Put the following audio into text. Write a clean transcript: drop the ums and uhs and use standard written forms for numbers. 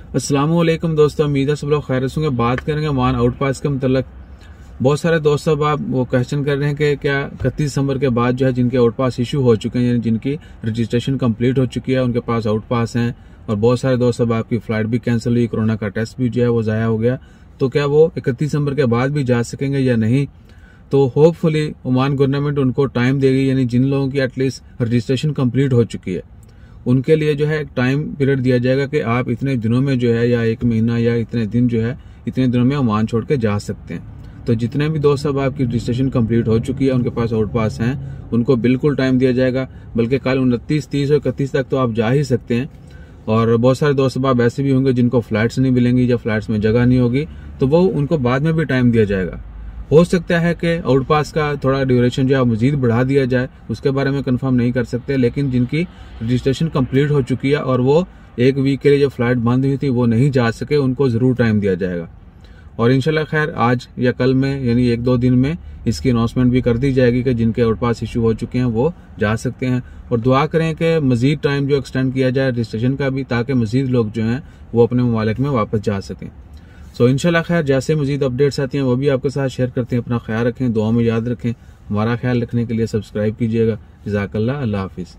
अस्सलामुअलैकुम दोस्तों, उम्मीद है सब लोग खैरियत होंगे। बात करेंगे मान आउट पास के मतलब बहुत सारे दोस्त सब आप वो क्वेश्चन कर रहे हैं कि क्या 31 दिसंबर के बाद जो है जिनके आउट पास इशू हो चुके हैं, यानी जिनकी रजिस्ट्रेशन कंप्लीट हो चुकी है, उनके पास आउट पास हैं, और बहुत सारे दोस्त सब आपकी फ्लाइट भी कैंसिल हुई, कोरोना का टेस्ट भी जो है वो ज़ाया हो गया, तो क्या वो 31 दिसंबर के बाद भी जा सकेंगे या नहीं। तो होपफुली ओमान गवर्नमेंट उनको टाइम देगी, यानी जिन लोगों की एटलीस्ट रजिस्ट्रेशन कंप्लीट हो चुकी है उनके लिए जो है एक टाइम पीरियड दिया जाएगा कि आप इतने दिनों में जो है, या एक महीना या इतने दिन जो है, इतने दिनों में ओमान छोड़ के जा सकते हैं। तो जितने भी दोस्त सब आपकी रजिस्ट्रेशन कंप्लीट हो चुकी है, उनके पास आउट पास हैं, उनको बिल्कुल टाइम दिया जाएगा, बल्कि कल 29, 30 और 31 तक तो आप जा ही सकते हैं। और बहुत सारे दोस्त सब आप ऐसे भी होंगे जिनको फ्लाइट्स नहीं मिलेंगी या फ्लाइट्स में जगह नहीं होगी, तो वो उनको बाद में भी टाइम दिया जाएगा। हो सकता है कि आउट पास का थोड़ा ड्यूरेशन जो है मजीद बढ़ा दिया जाए, उसके बारे में कंफर्म नहीं कर सकते, लेकिन जिनकी रजिस्ट्रेशन कंप्लीट हो चुकी है और वो एक वीक के लिए जो फ्लाइट बंद हुई थी वो नहीं जा सके, उनको जरूर टाइम दिया जाएगा। और इंशाल्लाह खैर आज या कल में, यानी 1-2 दिन में इसकी अनाउंसमेंट भी कर दी जाएगी कि जिनके आउट पास इशू हो चुके हैं वो जा सकते हैं। और दुआ करें कि मजीद टाइम जो एक्सटेंड किया जाए रजिस्ट्रेशन का भी, ताकि मजीद लोग जो हैं वो अपने ममालिक में वापस जा सकें। सो इंशाल्लाह खैर जैसे मजीद अपडेट्स आती हैं वो भी आपके साथ शेयर करते हैं। अपना ख्याल रखें, दुआ में याद रखें। हमारा ख्याल रखने के लिए सब्सक्राइब कीजिएगा। जज़ाकल्लाह, अल्लाह हाफिज़।